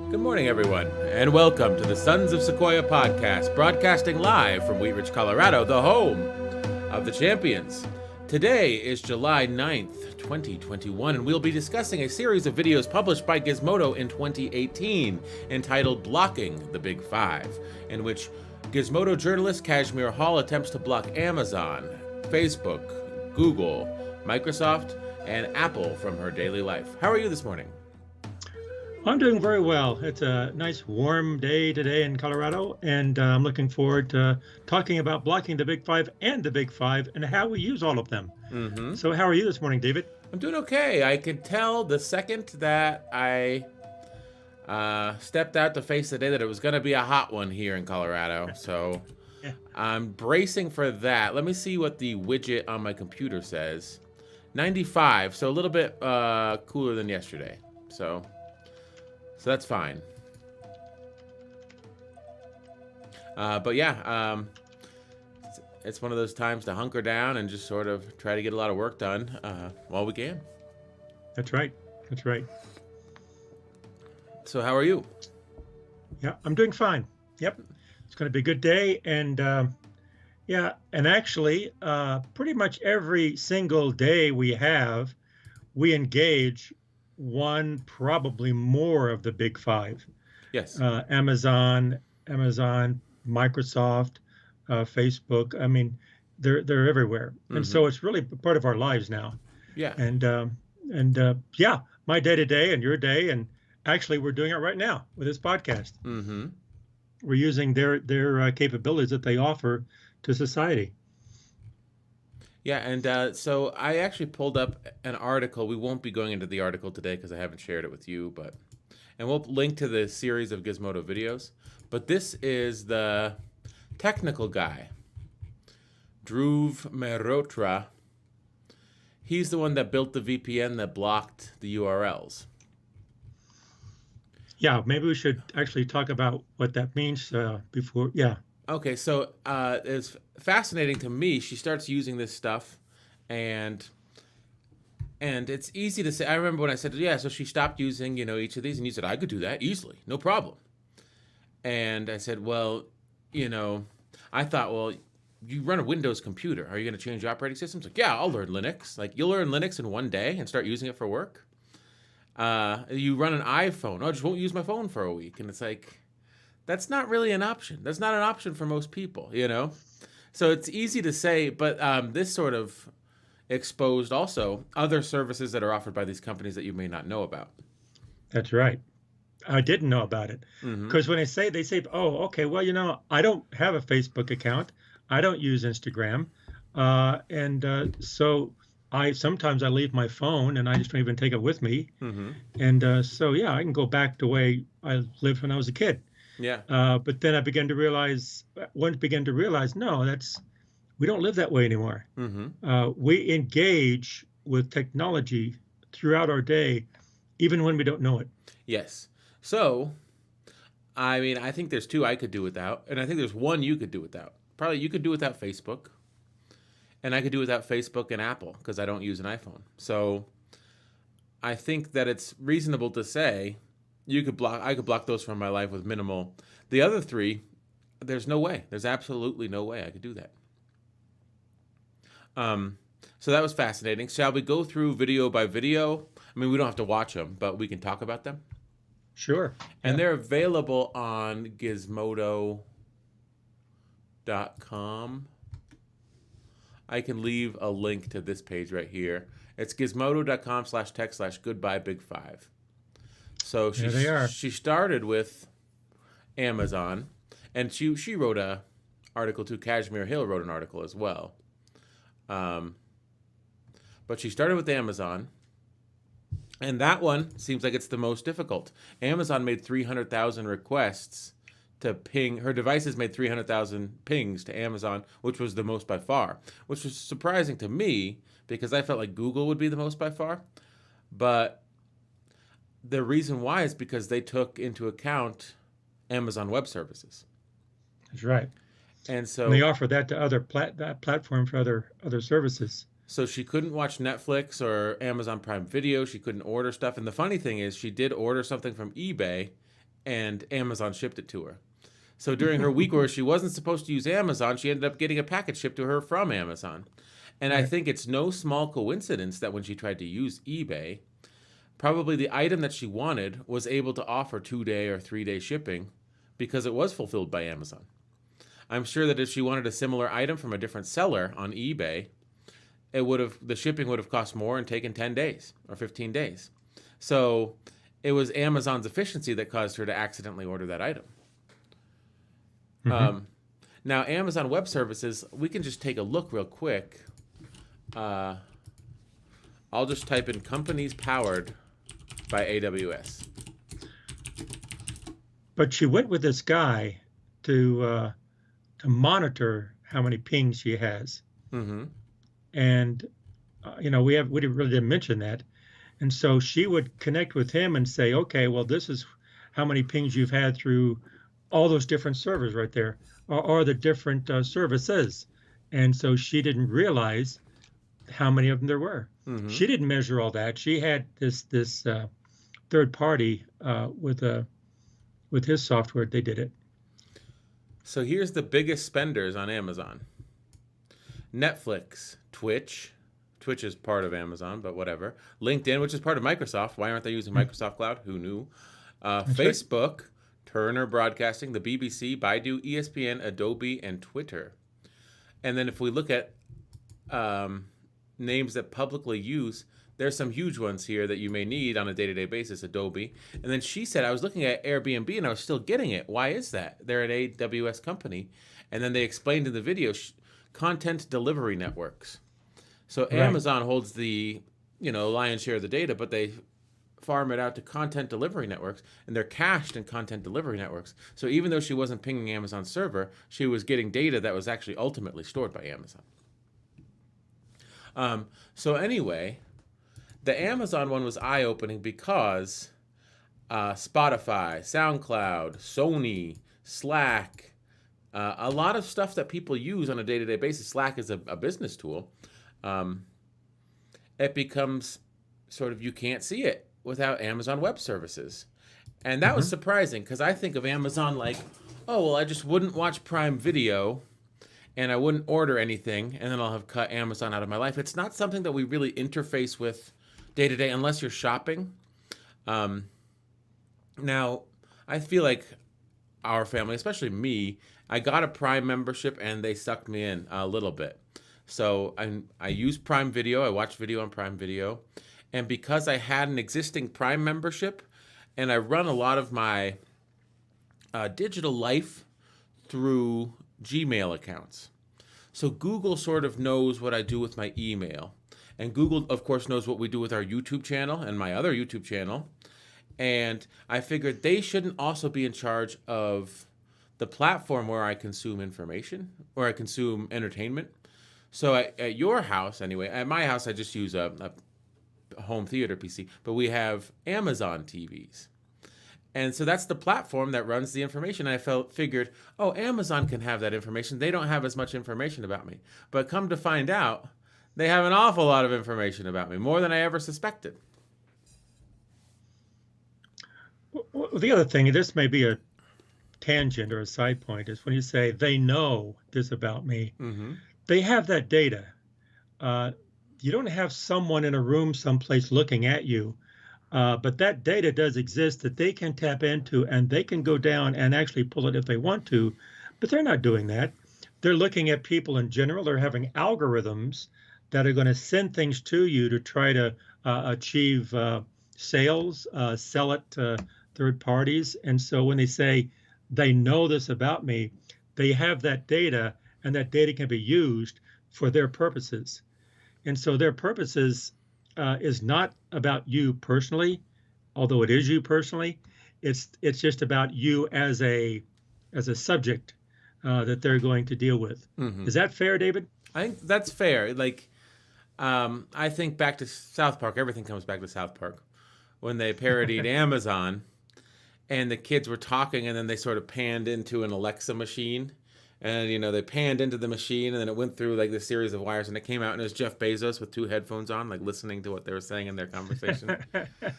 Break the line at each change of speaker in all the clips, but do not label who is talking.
Good morning, everyone, and welcome to the Sons of Sequoia podcast, broadcasting live from Wheat Ridge, Colorado, the home of the champions. Today is July 9th, 2021, and we'll be discussing a series of videos published by Gizmodo in 2018 entitled Blocking the Big Five, in which Gizmodo journalist Kashmir Hall attempts to block Amazon, Facebook, Google, Microsoft, and Apple from her daily life. How are you this morning?
I'm doing very well. It's a nice warm day today in Colorado, and I'm looking forward to talking about blocking the Big Five and the Big Five and how we use all of them. So how are you this morning, David?
I'm doing okay. I can tell the second that I stepped out to face the day that it was going to be a hot one here in Colorado. So
Yeah.
I'm bracing for that. Let me see what the widget on my computer says. 95, so a little bit cooler than yesterday. So that's fine. But yeah, it's one of those times to hunker down and just sort of try to get a lot of work done while we can.
That's right. That's right.
So how are you?
Yeah, I'm doing fine. Yep. It's going to be a good day. And yeah, and actually, pretty much every single day we engage one, probably more of the Big Five.
Yes.
Amazon, Microsoft, Facebook. I mean, they're everywhere, and so it's really part of our lives now.
Yeah.
And yeah, my day to day and your day, and actually, we're doing it right now with this podcast. We're using their capabilities that they offer to society.
Yeah, and so I actually pulled up an article. We won't be going into the article today because I haven't shared it with you, and we'll link to the series of Gizmodo videos. But this is the technical guy, Dhruv Mehrotra. He's the one that built the VPN that blocked the URLs.
Yeah, maybe we should actually talk about what that means before. Yeah.
Okay, so it's fascinating to me. She starts using this stuff, and it's easy to say. I remember when I said, yeah, so she stopped using, each of these, and you said, I could do that easily, no problem. And I said, well, I thought, well, you run a Windows computer. Are you going to change your operating systems? Like, yeah, I'll learn Linux. Like, you'll learn Linux in one day and start using it for work. You run an iPhone. Oh, I just won't use my phone for a week. And it's like, that's not really an option. That's not an option for most people, So it's easy to say, but this sort of exposed also other services that are offered by these companies that you may not know about.
That's right. I didn't know about it because when they say, oh, okay, well, I don't have a Facebook account. I don't use Instagram. And so sometimes I leave my phone and I just don't even take it with me. And so, yeah, I can go back to the way I lived when I was a kid.
Yeah.
But then I began to realize, no, we don't live that way anymore. We engage with technology throughout our day, even when we don't know it.
Yes. So, I mean, I think there's two I could do without, and I think there's one you could do without. Probably you could do without Facebook, and I could do without Facebook and Apple because I don't use an iPhone. So, I think that it's reasonable to say I could block those from my life with minimal. The other three, there's no way. There's absolutely no way I could do that. So that was fascinating. Shall we go through video by video? I mean, we don't have to watch them, but we can talk about them.
Sure.
And they're available on Gizmodo.com. I can leave a link to this page right here. It's gizmodo.com/tech/goodbye big five. So she started with Amazon, and she wrote a article too. Kashmir Hill wrote an article as well. But she started with Amazon, and that one seems like it's the most difficult. Amazon made 300,000 requests to ping. Her devices made 300,000 pings to Amazon, which was the most by far, which was surprising to me because I felt like Google would be the most by far. But the reason why is because they took into account Amazon Web Services.
That's right.
And so
they offer that to other platform for other services.
So she couldn't watch Netflix or Amazon Prime Video. She couldn't order stuff. And the funny thing is she did order something from eBay, and Amazon shipped it to her. So during her week where she wasn't supposed to use Amazon, she ended up getting a package shipped to her from Amazon. And I
Right.
think it's no small coincidence that when she tried to use eBay, probably the item that she wanted was able to offer 2-day or 3-day shipping because it was fulfilled by Amazon. I'm sure that if she wanted a similar item from a different seller on eBay, the shipping would have cost more and taken 10 days or 15 days. So it was Amazon's efficiency that caused her to accidentally order that item.
Hmm.
Now, Amazon Web Services, we can just take a look real quick. I'll just type in companies powered by AWS.
But she went with this guy to monitor how many pings she has,
Mm-hmm.
and we really didn't mention that. And so she would connect with him and say, okay, well, this is how many pings you've had through all those different servers right there, or the different services. And so she didn't realize how many of them there were.
Mm-hmm.
She didn't measure all that. She had this third party with his software. They did it.
So here's the biggest spenders on Amazon: Netflix, Twitch. Twitch is part of Amazon, but whatever. LinkedIn, which is part of Microsoft. Why aren't they using Microsoft Cloud? Who knew?
That's right.
Facebook, Turner Broadcasting, the BBC, Baidu, ESPN, Adobe, and Twitter. And then if we look at names that publicly use, there's some huge ones here that you may need on a day-to-day basis. Adobe. And then she said, I was looking at Airbnb and I was still getting it. Why is that? They're an AWS company. And then they explained in the video, content delivery networks. So
Right.
Amazon holds the lion's share of the data, but they farm it out to content delivery networks, and they're cached in content delivery networks. So even though she wasn't pinging Amazon's server, she was getting data that was actually ultimately stored by Amazon. So anyway, the Amazon one was eye-opening because Spotify, SoundCloud, Sony, Slack, a lot of stuff that people use on a day-to-day basis. Slack is a business tool. It becomes sort of, you can't see it without Amazon Web Services. And that was
Hmm.
surprising because I think of Amazon like, oh, well, I just wouldn't watch Prime Video and I wouldn't order anything and then I'll have cut Amazon out of my life. It's not something that we really interface with day to day unless you're shopping. Now, I feel like our family, especially me, I got a Prime membership and they sucked me in a little bit. So I use Prime Video. I watch video on Prime Video. And because I had an existing Prime membership and I run a lot of my digital life through Gmail accounts. So Google sort of knows what I do with my email. And Google, of course, knows what we do with our YouTube channel and my other YouTube channel. And I figured they shouldn't also be in charge of the platform where I consume information or I consume entertainment. So at your house, anyway, at my house, I just use a home theater PC, but we have Amazon TVs. And so that's the platform that runs the information. I figured, oh, Amazon can have that information. They don't have as much information about me. But come to find out, they have an awful lot of information about me, more than I ever suspected.
Well, the other thing, this may be a tangent or a side point, is when you say they know this about me,
Mm-hmm.
they have that data. You don't have someone in a room someplace looking at you, but that data does exist that they can tap into and they can go down and actually pull it if they want to, but they're not doing that. They're looking at people in general. They're having algorithms that are going to send things to you to try to achieve sales, sell it to third parties. And so when they say they know this about me, they have that data, and that data can be used for their purposes. And so their purposes is not about you personally, although it is you personally. It's just about you as a subject that they're going to deal with.
Mm-hmm.
Is that fair, David?
I think that's fair. Like, I think back to South Park. Everything comes back to South Park when they parodied Amazon, and the kids were talking, and then they sort of panned into an Alexa machine, and they panned into the machine, and then it went through like this series of wires, and it came out, and it was Jeff Bezos with 2 headphones on, like listening to what they were saying in their conversation.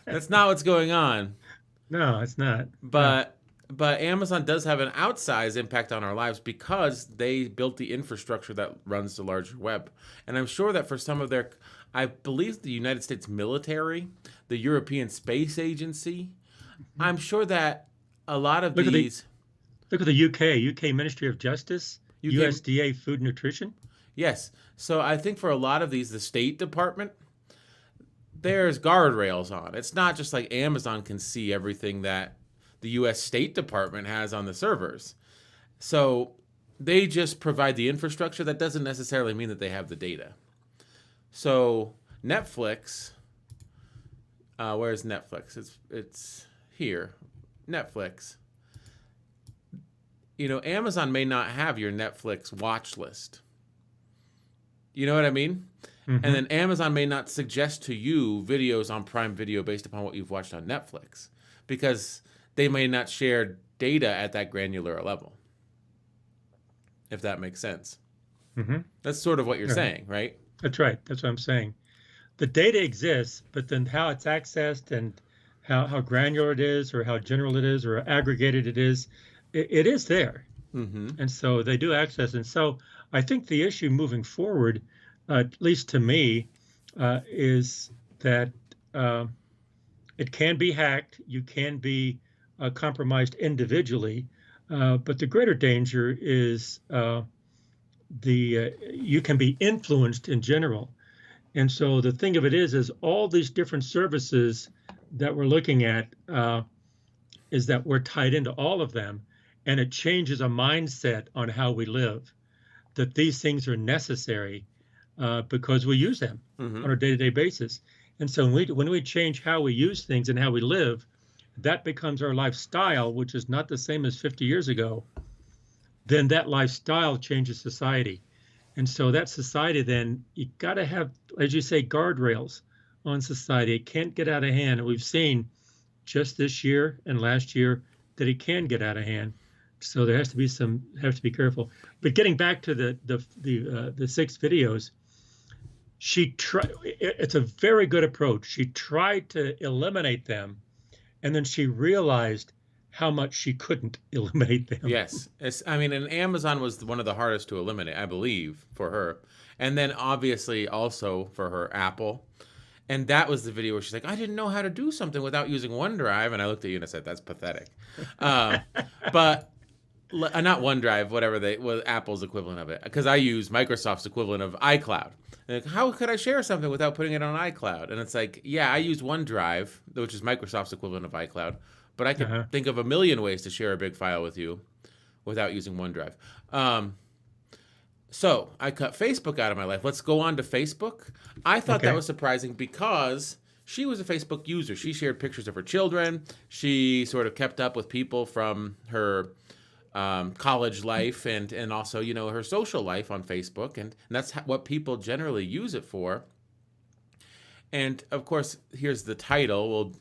That's not what's going on.
No, it's not. No.
But Amazon does have an outsized impact on our lives because they built the infrastructure that runs the larger web. And I'm sure that for some of their, I believe the United States military, the European Space Agency, I'm sure that a lot of
Look at the
these
look at the UK Ministry of Justice,
UK,
USDA Food and Nutrition.
yes. So I think for a lot of these, the State Department, there's guardrails on. It's not just like Amazon can see everything that the US State Department has on the servers. So they just provide the infrastructure. That doesn't necessarily mean that they have the data. So Netflix, where's Netflix? It's here. Netflix. You know, Amazon may not have your Netflix watch list. You know what I mean? And then Amazon may not suggest to you videos on Prime Video based upon what you've watched on Netflix because they may not share data at that granular level, if that makes sense. That's sort of what you're saying, right?
That's right. That's what I'm saying. The data exists, but then how it's accessed and how granular it is or how general it is or aggregated it is there. And so they do access. And so I think the issue moving forward, at least to me, is that it can be hacked. You can be compromised individually, but the greater danger is you can be influenced in general. And so the thing of it is all these different services that we're looking at is that we're tied into all of them, and it changes a mindset on how we live, that these things are necessary because we use them on a day-to-day basis. And so when we change how we use things and how we live, that becomes our lifestyle, which is not the same as 50 years ago. Then that lifestyle changes society. And so that society, then you got to have, as you say, guardrails on society. It can't get out of hand. And we've seen just this year and last year that it can get out of hand. So there has to be careful. But getting back to the 6 videos, it's a very good approach. She tried to eliminate them, and then she realized how much she couldn't eliminate them.
Yes. And Amazon was one of the hardest to eliminate, I believe, for her. And then obviously also for her, Apple. And that was the video where she's like, I didn't know how to do something without using OneDrive. And I looked at you and I said, that's pathetic. But not OneDrive, whatever Apple's equivalent of it. Because I use Microsoft's equivalent of iCloud. And like, how could I share something without putting it on iCloud? And it's like, yeah, I use OneDrive, which is Microsoft's equivalent of iCloud. But I can think of a million ways to share a big file with you without using OneDrive. So I cut Facebook out of my life. Let's go on to Facebook. I thought that was surprising because she was a Facebook user. She shared pictures of her children. She sort of kept up with people from her college life and also, you know, her social life on Facebook. And that's what people generally use it for. And, of course, here's the title. Well,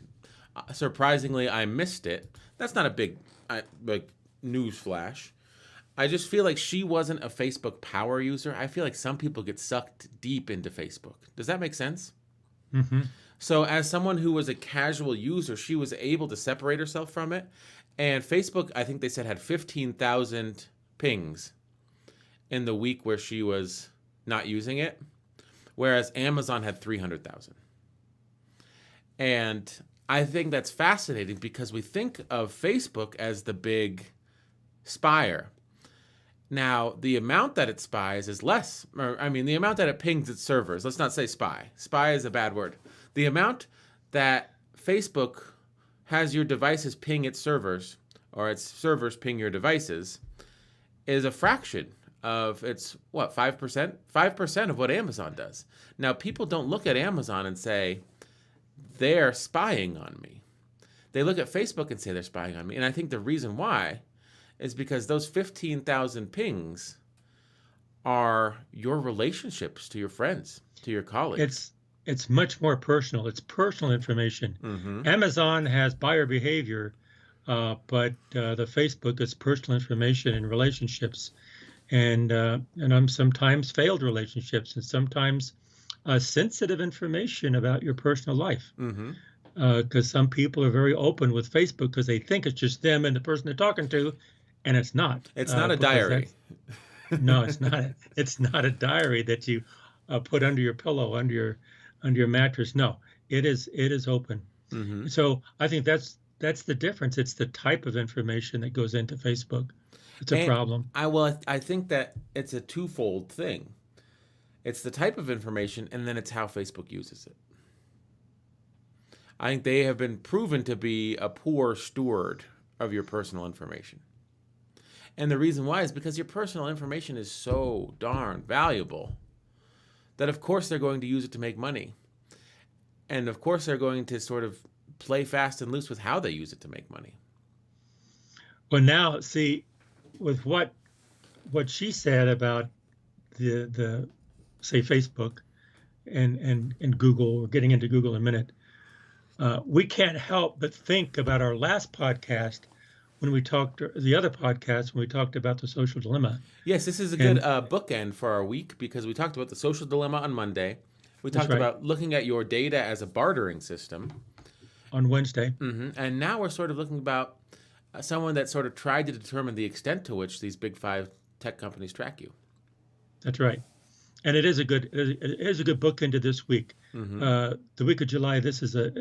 surprisingly, I missed it. That's not a big news flash. I just feel like she wasn't a Facebook power user. I feel like some people get sucked deep into Facebook. Does that make sense? So as someone who was a casual user, she was able to separate herself from it. And Facebook, I think they said, had 15,000 pings in the week where she was not using it, whereas Amazon had 300,000. And I think that's fascinating because we think of Facebook as the big spyer. Now, the amount that it spies is less. The amount that it pings its servers. Let's not say spy. Spy is a bad word. The amount that Facebook has your devices ping its servers, or its servers ping your devices, is a fraction of its, 5%? 5% of what Amazon does. Now, people don't look at Amazon and say, they're spying on me. They look at Facebook and say they're spying on me. And I think the reason why is because those 15,000 pings are your relationships to your friends, to your colleagues.
It's much more personal. It's personal information. Amazon has buyer behavior, but the Facebook is personal information and relationships, and sometimes failed relationships, and sometimes sensitive information about your personal life. because some people are very open with Facebook because they think it's just them and the person they're talking to, and it's not.
It's not a
Because
diary.
that's no, it's not. It's not a diary that you put under your pillow, under your mattress. No, it is open.
Hmm.
So I think that's the difference. It's the type of information that goes into Facebook. It's a
And
problem.
I think that it's a twofold thing. It's the type of information, and then it's how Facebook uses it. I think they have been proven to be a poor steward of your personal information. And the reason why is because your personal information is so darn valuable that, of course, they're going to use it to make money. And, of course, they're going to sort of play fast and loose with how they use it to make money.
Well, now see, with what she said about the say Facebook and Google. We're getting into Google in a minute. We can't help but think about our last podcast when we talked, the other podcast when we talked about the social dilemma.
Yes, this is a good
And
bookend for our week because we talked about the social dilemma on Monday. We
that's
talked
right,
about looking at your data as a bartering system.
on Wednesday.
And now we're sort of looking about someone that sort of tried to determine the extent to which these big five tech companies track you.
That's right. And it is a good book into this week. The week of July. This is a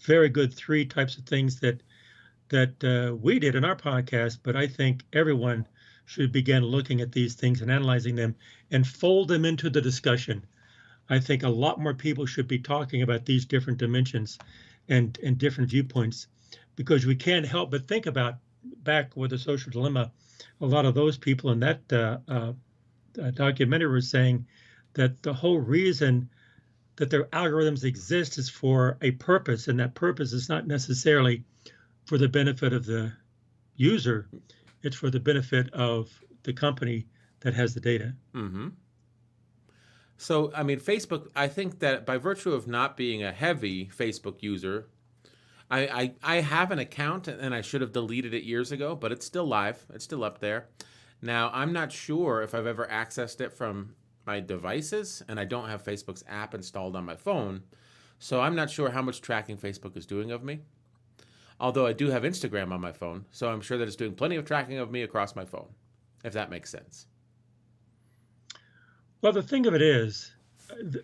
very good three types of things that we did in our podcast. But I think everyone should begin looking at these things and analyzing them and fold them into the discussion. I think a lot more people should be talking about these different dimensions and different viewpoints, because we can't help but think about back with the social dilemma. A lot of those people in that documentary were saying that the whole reason that their algorithms exist is for a purpose, and that purpose is not necessarily for the benefit of the user. It's for the benefit of the company that has the data.
Mm-hmm. So, I mean, Facebook, I think that by virtue of not being a heavy Facebook user, I have an account and I should have deleted it years ago, but it's still live. It's still up there. Now, I'm not sure if I've ever accessed it from my devices, and I don't have Facebook's app installed on my phone. So I'm not sure how much tracking Facebook is doing of me. Although I do have Instagram on my phone, so I'm sure that it's doing plenty of tracking of me across my phone, if that makes sense.
Well, the thing of it is,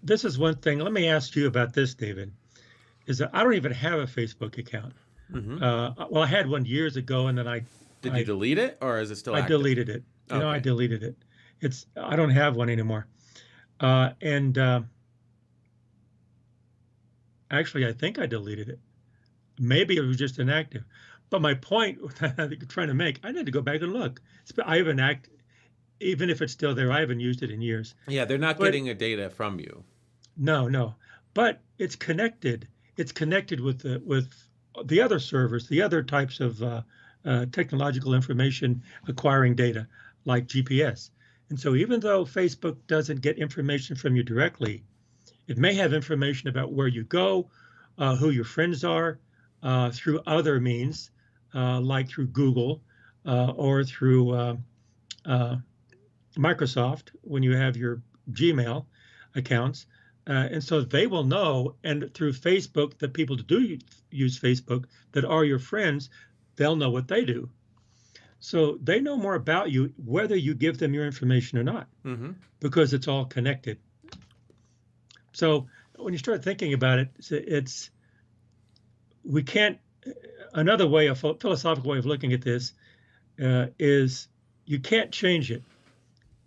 this is one thing. Let me ask you about this, David. Is that I don't even have a Facebook account.
Mm-hmm.
Well, I had one years ago, and then
Did you delete it, or is it still
I
active?
deleted it. I
Okay.
deleted it. I don't have one anymore. And actually, I think I deleted it. Maybe it was just inactive. But my point that you're trying to make, I need to go back and look. I haven't even if it's still there, I haven't used it in years.
Yeah, they're not
But
getting a data from you.
no. But it's connected. It's connected with the other servers, the other types of technological information acquiring data, like GPS. And so even though Facebook doesn't get information from you directly, it may have information about where you go, who your friends are, through other means, like through Google or through Microsoft when you have your Gmail accounts. And so they will know, and through Facebook, the people that do use Facebook that are your friends, they'll know what they do. So they know more about you, whether you give them your information or not,
Mm-hmm.
because it's all connected. So when you start thinking about it, we can't. Another way, a philosophical way of looking at this is you can't change it.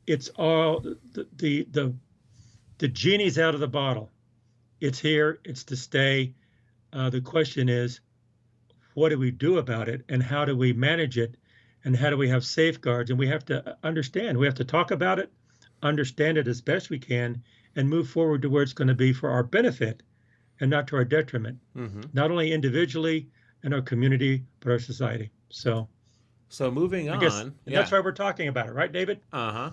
It's all the genie's out of the bottle. It's here. It's to stay. The question is, what do we do about it, and how do we manage it, and how do we have safeguards? And we have to understand. We have to talk about it, understand it as best we can, and move forward to where it's going to be for our benefit and not to our detriment,
Mm-hmm.
not only individually in our community, but our society. So
So moving
I guess
on,
that's why we're talking about it, right, David?
Uh-huh.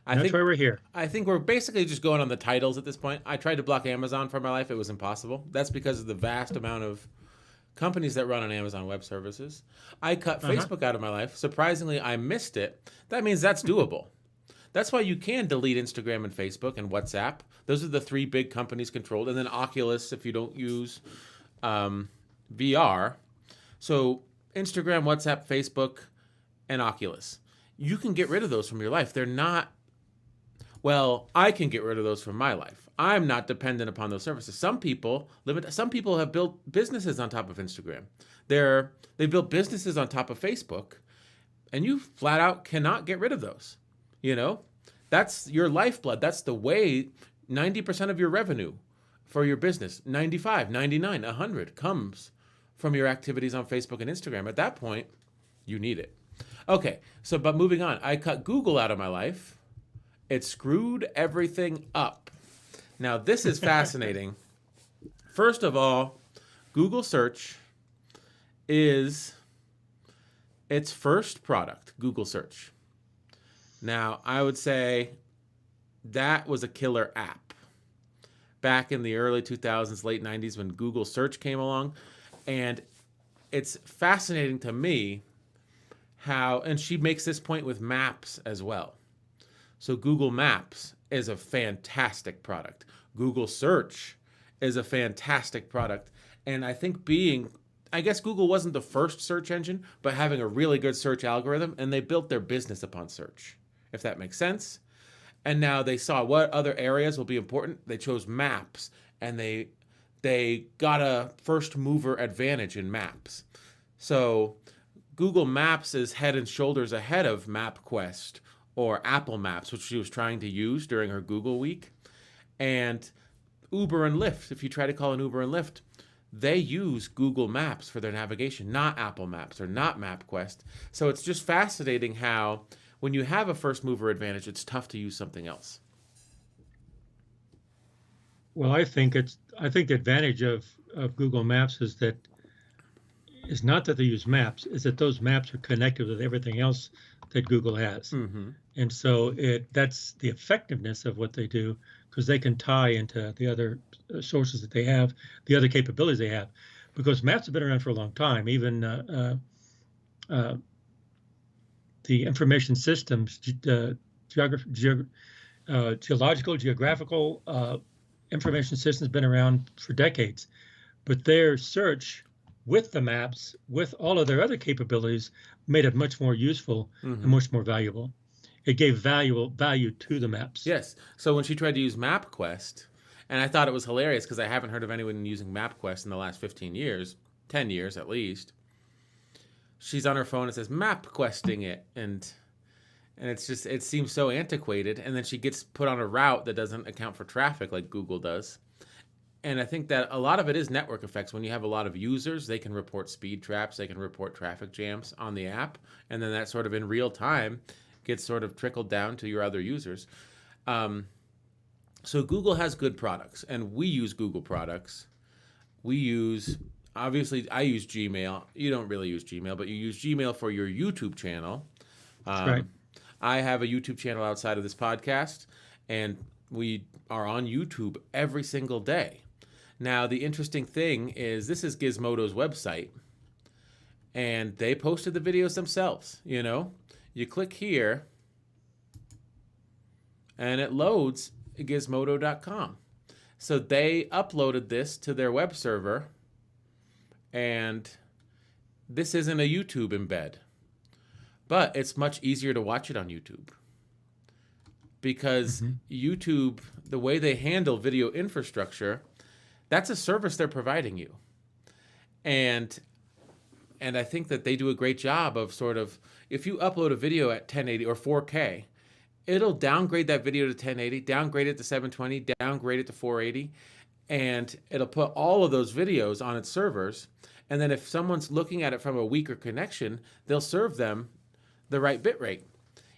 I
And that's
think
why we're here.
I think we're basically just going on the titles at this point. I tried to block Amazon for my life. It was impossible. That's because of the vast amount of companies that run on Amazon Web Services. I cut Facebook out of my life. Surprisingly, I missed it. That means that's doable. That's why you can delete Instagram and Facebook and WhatsApp. Those are the three big companies controlled. And then Oculus, if you don't use VR. So Instagram, WhatsApp, Facebook, and Oculus. You can get rid of those from your life. They're not, well, I can get rid of those from my life. I'm not dependent upon those services. Some people have built businesses on top of Instagram. They've built businesses on top of Facebook, and you flat out cannot get rid of those. You know, that's your lifeblood. That's the way 90% of your revenue for your business, 95, 99, 100 comes from your activities on Facebook and Instagram. At that point, you need it. Okay, so but moving on, I cut Google out of my life. It screwed everything up. Now, this is fascinating. First of all, Google search is its first product, Google search. Now, I would say that was a killer app. Back in the early 2000s, late 90s, when Google search came along. And it's fascinating to me how, and she makes this point with maps as well. So Google Maps is a fantastic product. Google search is a fantastic product. And I think I guess Google wasn't the first search engine, but having a really good search algorithm, and they built their business upon search, if that makes sense. And now they saw what other areas will be important. They chose maps, and they got a first mover advantage in maps. So Google Maps is head and shoulders ahead of MapQuest or Apple Maps, which she was trying to use during her Google week. And Uber and Lyft, if you try to call an Uber and Lyft, they use Google Maps for their navigation, not Apple Maps or not MapQuest. So it's just fascinating how when you have a first mover advantage, it's tough to use something else.
Well, I think the advantage of Google Maps is not that they use maps, is that those maps are connected with everything else that Google has.
Mm-hmm.
And so that's the effectiveness of what they do, because they can tie into the other sources that they have, the other capabilities they have, because maps have been around for a long time. Even the information systems, geological, geographical information systems been around for decades, but their search with the maps, with all of their other capabilities, made it much more useful and much more valuable. It gave value to the maps.
Yes. So when she tried to use MapQuest, and I thought it was hilarious because I haven't heard of anyone using MapQuest in the last 15 years, 10 years at least. She's on her phone and says MapQuesting it, and it's just, it seems so antiquated. And then she gets put on a route that doesn't account for traffic like Google does. And I think that a lot of it is network effects. When you have a lot of users, they can report speed traps, they can report traffic jams on the app, and then that sort of in real time gets sort of trickled down to your other users. So Google has good products, and we use Google products. Obviously, I use Gmail. You don't really use Gmail, but you use Gmail for your YouTube channel.
That's right.
I have a YouTube channel outside of this podcast, and we are on YouTube every single day. Now, the interesting thing is this is Gizmodo's website, and they posted the videos themselves, you know? You click here, and it loads gizmodo.com. So they uploaded this to their web server, and this isn't a YouTube embed. But it's much easier to watch it on YouTube. Because YouTube, the way they handle video infrastructure, that's a service they're providing you. And I think that they do a great job of sort of, if you upload a video at 1080 or 4K, it'll downgrade that video to 1080, downgrade it to 720, downgrade it to 480, and it'll put all of those videos on its servers. And then if someone's looking at it from a weaker connection, they'll serve them the right bit rate.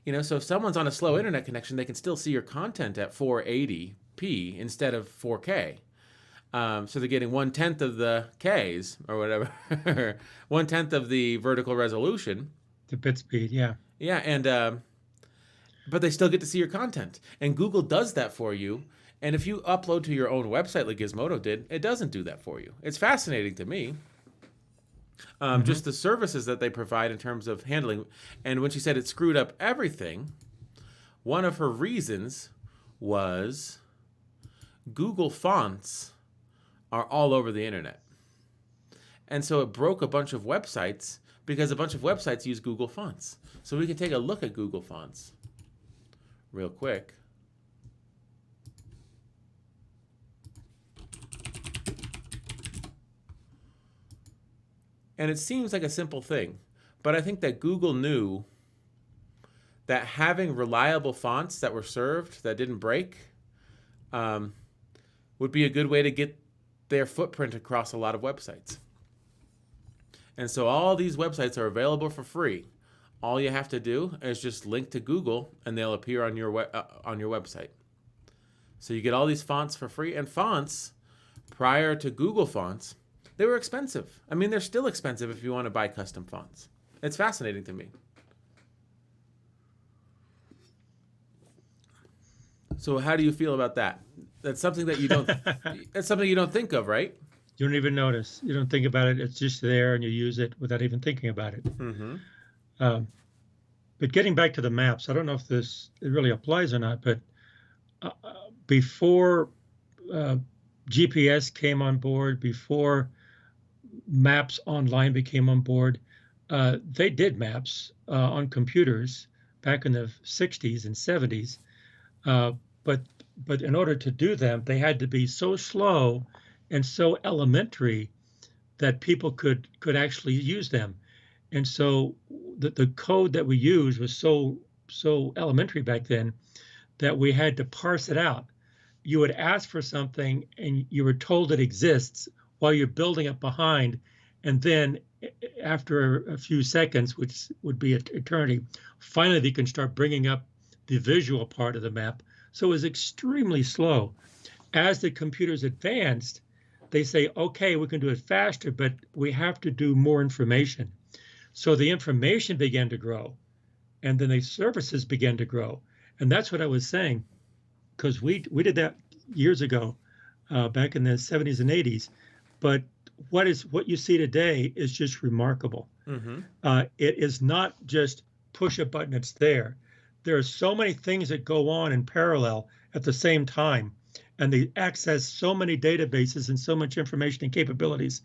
You know, so if someone's on a slow internet connection, they can still see your content at 480p instead of 4K. So they're getting 1/10 of the Ks or whatever, 1/10 of the vertical resolution.
The bit speed, yeah.
Yeah, and but they still get to see your content. And Google does that for you. And if you upload to your own website like Gizmodo did, it doesn't do that for you. It's fascinating to me. Just the services that they provide in terms of handling. And when she said it screwed up everything, one of her reasons was Google fonts are all over the internet. And so it broke a bunch of websites because a bunch of websites use Google Fonts. So we can take a look at Google Fonts real quick. And it seems like a simple thing, but I think that Google knew that having reliable fonts that were served that didn't break would be a good way to get their footprint across a lot of websites. And so all these websites are available for free. All you have to do is just link to Google, and they'll appear on your website. So you get all these fonts for free. And fonts, prior to Google Fonts, they were expensive. I mean, they're still expensive if you want to buy custom fonts. It's fascinating to me. So how do you feel about that? That's something that you don't. That's something you don't think of, right?
You don't even notice. You don't think about it. It's just there, and you use it without even thinking about it.
Mm-hmm.
But getting back to the maps, I don't know if it really applies or not, but before GPS came on board, before Maps Online became on board, they did maps on computers back in the 60s and 70s. But in order to do them, they had to be so slow and so elementary that people could actually use them. And so the code that we used was so elementary back then that we had to parse it out. You would ask for something and you were told it exists while you're building it behind. And then after a few seconds, which would be eternity, finally they can start bringing up the visual part of the map. So it was extremely slow. As the computers advanced, they say, okay, we can do it faster, but we have to do more information. So the information began to grow, and then the services began to grow. And that's what I was saying, because we did that years ago, back in the 70s and 80s. But what you see today is just remarkable.
Mm-hmm.
It is not just push a button, it's there. There are so many things that go on in parallel at the same time, and they access so many databases and so much information and capabilities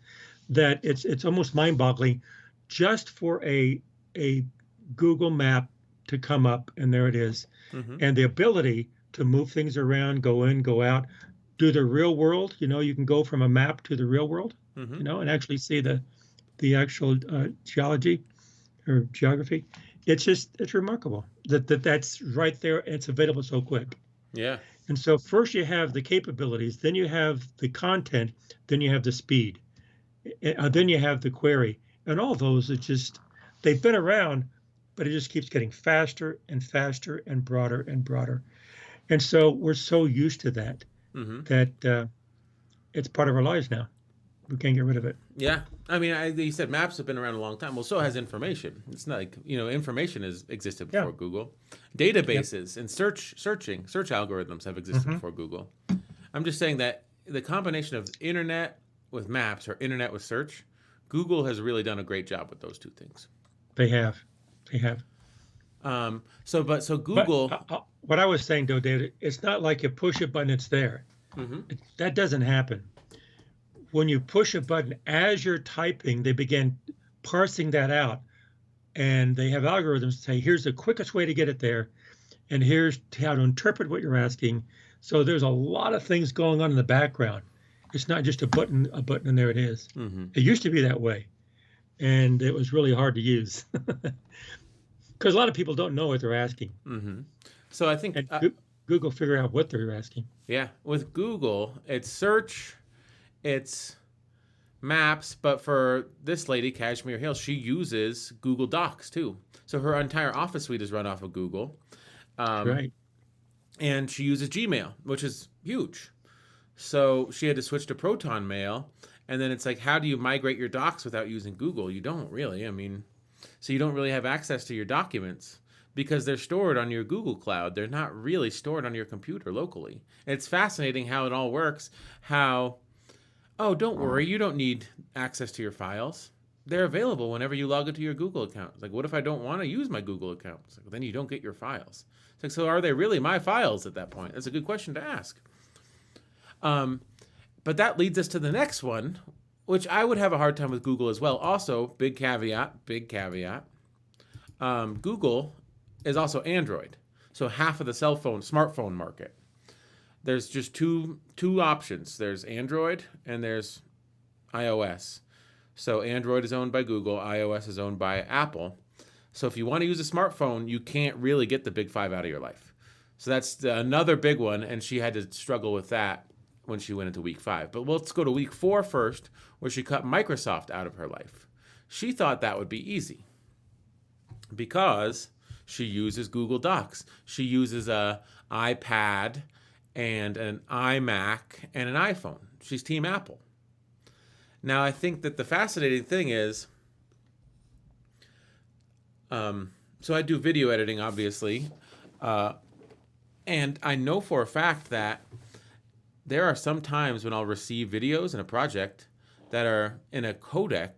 that it's almost mind-boggling just for a Google map to come up, and there it is. Mm-hmm. And the ability to move things around, go in, go out, do the real world. You can go from a map to the real world, mm-hmm. And actually see the actual geology or geography. It's remarkable that's right there. And it's available so quick.
Yeah.
And so first you have the capabilities, then you have the content, then you have the speed, then you have the query, and all those they've been around, but it just keeps getting faster and faster and broader and broader. And so we're so used to that, mm-hmm. that it's part of our lives now. We can't get rid of it.
Yeah. I mean, you said maps have been around a long time. Well, so has information. It's not like, information has existed before Google. Databases and search algorithms have existed mm-hmm. before Google. I'm just saying that the combination of internet with maps or internet with search, Google has really done a great job with those two things.
They have.
So Google.
But, what I was saying, though, David, it's not like you push a button, it's there. Mm-hmm. That doesn't happen. When you push a button as you're typing, they begin parsing that out, and they have algorithms to say, here's the quickest way to get it there, and here's how to interpret what you're asking. So there's a lot of things going on in the background. It's not just a button, and there it is. Mm-hmm. It used to be that way, and it was really hard to use because a lot of people don't know what they're asking.
Mm-hmm. So I think
Google figure out what they're asking.
Yeah, with Google, it's search. It's maps, but for this lady, Kashmir Hill, she uses Google Docs too. So her entire office suite is run off of Google.
Right.
And she uses Gmail, which is huge. So she had to switch to Proton Mail. And then it's like, how do you migrate your docs without using Google? You don't really. I mean, so you don't really have access to your documents because they're stored on your Google Cloud. They're not really stored on your computer locally. And it's fascinating how it all works, oh, don't worry, you don't need access to your files. They're available whenever you log into your Google account. It's like, what if I don't want to use my Google account? It's like, well, then you don't get your files. It's like, so are they really my files at that point? That's a good question to ask. But that leads us to the next one, which I would have a hard time with Google as well. Also, big caveat, big caveat. Google is also Android, so half of the smartphone market. There's just two options. There's Android and there's iOS. So Android is owned by Google, iOS is owned by Apple. So if you want to use a smartphone, you can't really get the big five out of your life. So that's another big one, and she had to struggle with that when she went into week 5. But let's go to week 4 first, where she cut Microsoft out of her life. She thought that would be easy because she uses Google Docs. She uses a iPad and an iMac and an iPhone. She's Team Apple. Now, I think that the fascinating thing is, so I do video editing, obviously, and I know for a fact that there are some times when I'll receive videos in a project that are in a codec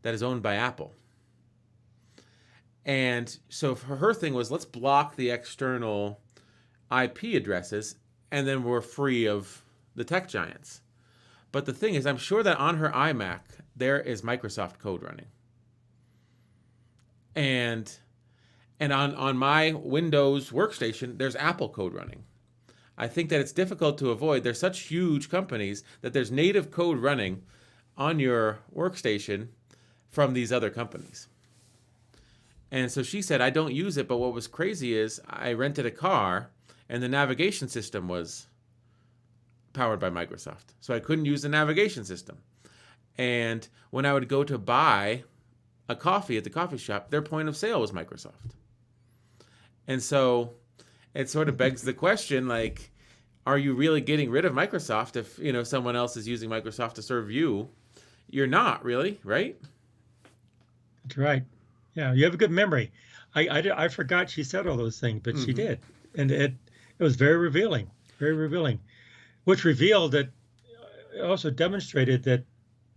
that is owned by Apple. And so for her thing was, let's block the external IP addresses, and then we're free of the tech giants. But the thing is, I'm sure that on her iMac, there is Microsoft code running. And on my Windows workstation, there's Apple code running. I think that it's difficult to avoid. They're such huge companies that there's native code running on your workstation from these other companies. And so she said, I don't use it, but what was crazy is I rented a car and the navigation system was powered by Microsoft. So I couldn't use the navigation system. And when I would go to buy a coffee at the coffee shop, their point of sale was Microsoft. And so it sort of begs the question, like, are you really getting rid of Microsoft if, someone else is using Microsoft to serve you? You're not really, right?
That's right. Yeah, you have a good memory. I forgot she said all those things, but she did. And it was very revealing, very revealing. Which revealed that, also demonstrated that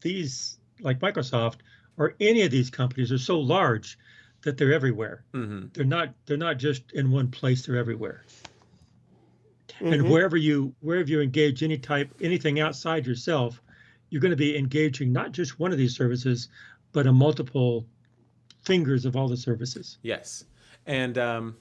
these, like Microsoft or any of these companies, are so large that they're everywhere. They're not just in one place, they're everywhere. And wherever you engage anything outside yourself, you're going to be engaging not just one of these services, but a multiple fingers of all the services.
Yes. And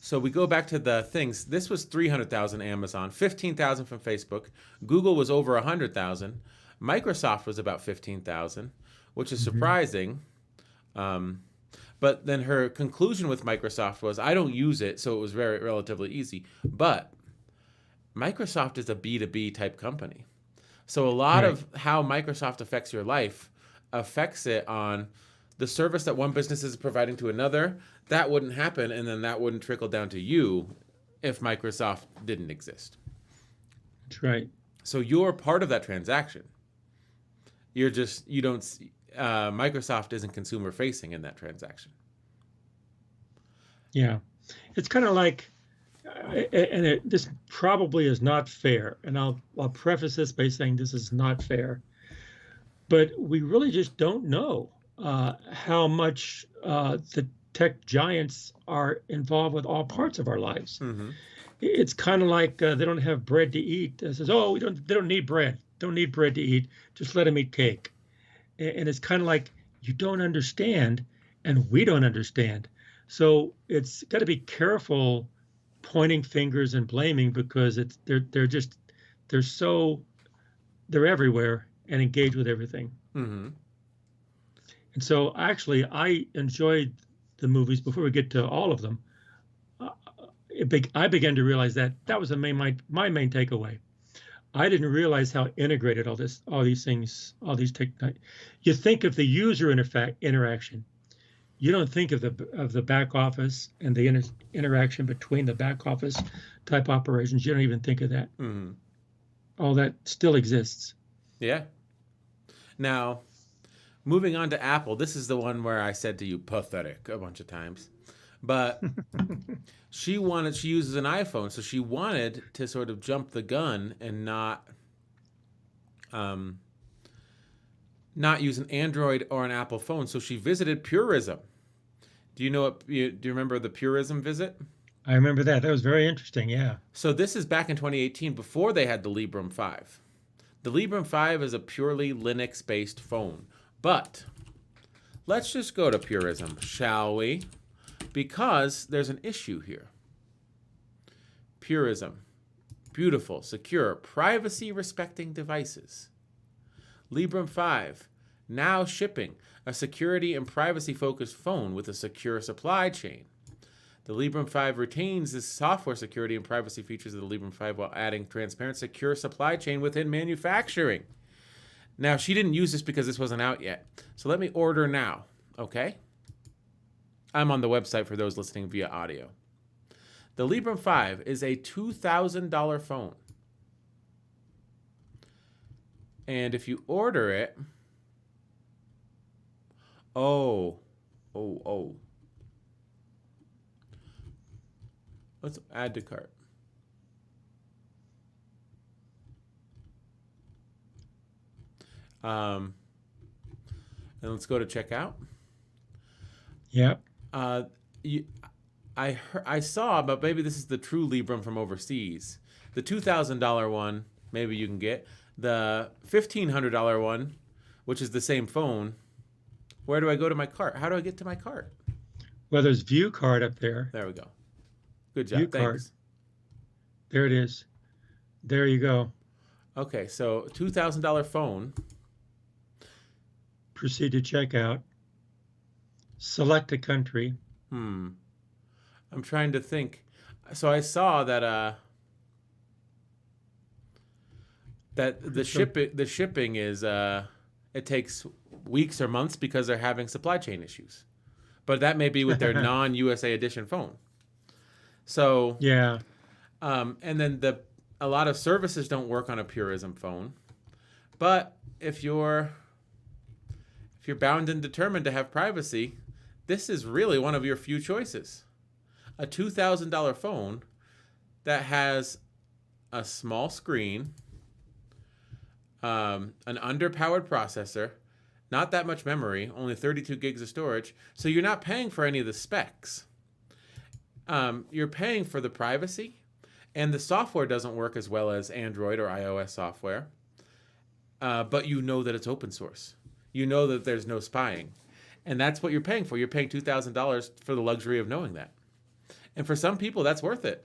so we go back to the things. This was 300,000 Amazon, 15,000 from Facebook. Google was over 100,000. Microsoft was about 15,000, which is surprising. But then her conclusion with Microsoft was, I don't use it, so it was relatively easy. But Microsoft is a B2B type company. So a lot of how Microsoft affects your life affects it on the service that one business is providing to another. That wouldn't happen, and then that wouldn't trickle down to you if Microsoft didn't exist.
That's right.
So you're part of that transaction. Microsoft isn't consumer facing in that transaction.
Yeah. It's kind of like, this probably is not fair. And I'll preface this by saying this is not fair. But we really just don't know how much the tech giants are involved with all parts of our lives. It's kind of like they don't have bread to eat. It says, oh, they don't need bread. Don't need bread to eat. Just let them eat cake. And it's kind of like, you don't understand, and we don't understand. So it's got to be careful pointing fingers and blaming, because they're everywhere and engage with everything. And so actually, I enjoyed the movies before we get to all of them. I began to realize that was my main takeaway. I didn't realize how integrated all these things, all these technology. You think of the user interaction. You don't think of the back office and the interaction between the back office type operations. You don't even think of that. All that still exists.
Yeah. Now, moving on to Apple, this is the one where I said to you, pathetic, a bunch of times. But she uses an iPhone, so she wanted to sort of jump the gun and not use an Android or an Apple phone. So she visited Purism. Do you remember the Purism visit?
I remember that. That was very interesting. Yeah.
So this is back in 2018, before they had the Librem 5. The Librem 5 is a purely Linux-based phone. But let's just go to Purism, shall we? Because there's an issue here. Purism. Beautiful, secure, privacy-respecting devices. Librem 5. Now shipping a security and privacy-focused phone with a secure supply chain. The Librem 5 retains the software security and privacy features of the Librem 5 while adding transparent, secure supply chain within manufacturing. Now, she didn't use this because this wasn't out yet. So let me order now, okay? I'm on the website for those listening via audio. The Librem 5 is a $2,000 phone. And if you order it... Oh. Let's add to cart. And let's go to checkout.
Yep.
I saw, but maybe this is the true Librem from overseas. The $2,000 one, maybe you can get. The $1,500 one, which is the same phone. Where do I go to my cart? How do I get to my cart?
Well, there's view card up there.
There we go. Good job.
View
Thanks.
card. There it is. There you go.
Okay, so $2,000 phone.
Proceed to checkout. Select a country.
I'm trying to think. So I saw that the shipping is it takes weeks or months because they're having supply chain issues. But that may be with their non-USA edition phone. So
yeah.
And then a lot of services don't work on a Purism phone. But if you're bound and determined to have privacy, this is really one of your few choices. A $2,000 phone that has a small screen, an underpowered processor, not that much memory, only 32 gigs of storage. So you're not paying for any of the specs. You're paying for the privacy, and the software doesn't work as well as Android or iOS software. But you know that it's open source. You know that there's no spying. And that's what you're paying for. You're paying $2,000 for the luxury of knowing that. And for some people, that's worth it.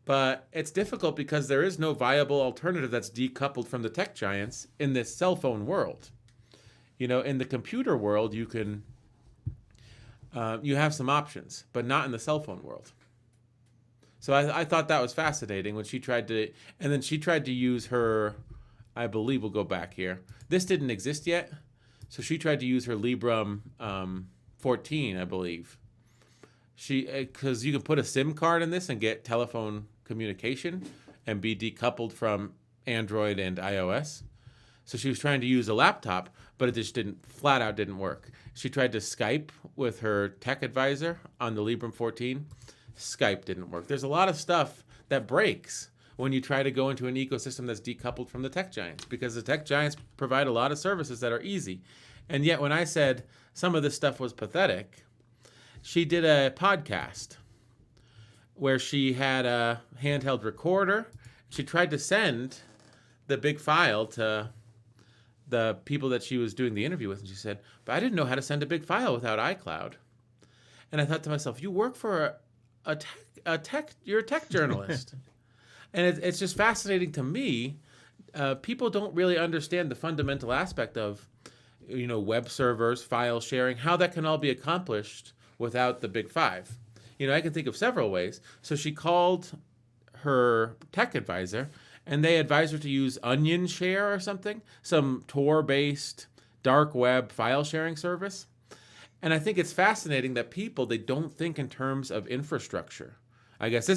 But it's difficult because there is no viable alternative that's decoupled from the tech giants in this cell phone world. You know, in the computer world, you can you have some options, but not in the cell phone world. So I thought that was fascinating when she tried to, and then she tried to use her, I believe we'll go back here. This didn't exist yet, so she tried to use her Librem 14, I believe. Because you can put a SIM card in this and get telephone communication and be decoupled from Android and iOS. So she was trying to use a laptop, but it just flat out didn't work. She tried to Skype with her tech advisor on the Librem 14. Skype didn't work. There's a lot of stuff that breaks when you try to go into an ecosystem that's decoupled from the tech giants, because the tech giants provide a lot of services that are easy. And yet when I said some of this stuff was pathetic, she did a podcast where she had a handheld recorder. She tried to send the big file to the people that she was doing the interview with, and she said, but I didn't know how to send a big file without iCloud. And I thought to myself, you work for you're a tech journalist. And it's just fascinating to me. People don't really understand the fundamental aspect of, web servers, file sharing, how that can all be accomplished without the big five. I can think of several ways. So she called her tech advisor, and they advised her to use Onion Share or something, some Tor-based dark web file sharing service. And I think it's fascinating that people, they don't think in terms of infrastructure. I guess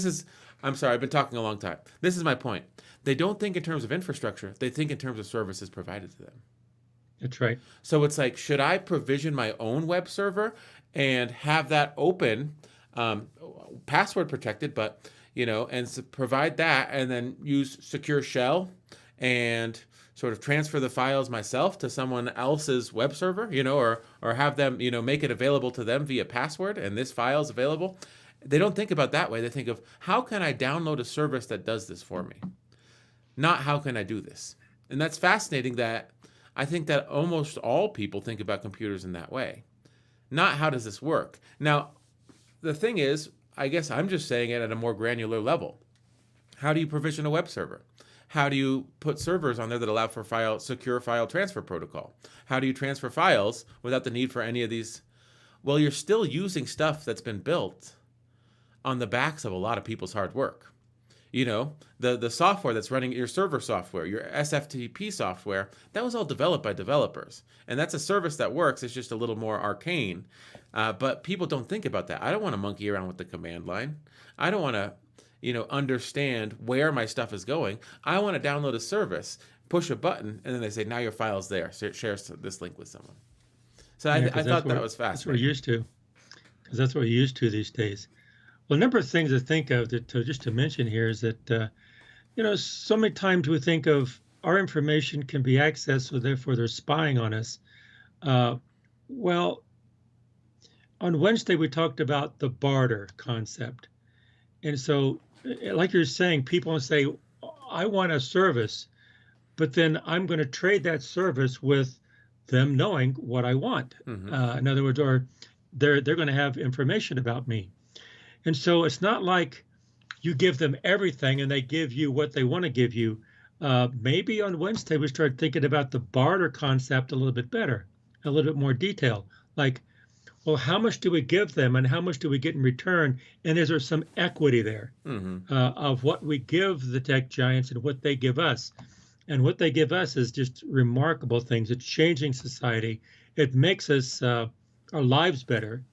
I'm sorry, I've been talking a long time. This is my point. They don't think in terms of infrastructure. They think in terms of services provided to them.
That's right.
So it's like, should I provision my own web server and have that open, password protected, but, and provide that, and then use secure shell and sort of transfer the files myself to someone else's web server, or have them, make it available to them via password, and this file is available. They don't think about that way. They think of, how can I download a service that does this for me? Not how can I do this? And that's fascinating that I think that almost all people think about computers in that way. Not how does this work? Now, the thing is, I guess I'm just saying it at a more granular level. How do you provision a web server? How do you put servers on there that allow for secure file transfer protocol? How do you transfer files without the need for any of these? Well, you're still using stuff that's been built on the backs of a lot of people's hard work. The software that's running your server software, your SFTP software, that was all developed by developers. And that's a service that works. It's just a little more arcane. But people don't think about that. I don't want to monkey around with the command line. I don't want to, understand where my stuff is going. I want to download a service, push a button, and then they say, now your file's there. So share this link with someone. So
Yeah,
I thought that was
that's what we're
fascinating.
used to, because that's what we're used to these days. Well, a number of things to think of just to mention here is that, so many times we think of our information can be accessed, so therefore they're spying on us. Well, on Wednesday, we talked about the barter concept. And so, like you're saying, people say, I want a service, but then I'm going to trade that service with them knowing what I want. In other words, or they're going to have information about me. And so it's not like you give them everything and they give you what they want to give you. Maybe on Wednesday, we start thinking about the barter concept a little bit better, a little bit more detail. Like, well, how much do we give them and how much do we get in return? And is there some equity there of what we give the tech giants and what they give us? And what they give us is just remarkable things. It's changing society. It makes us our lives better.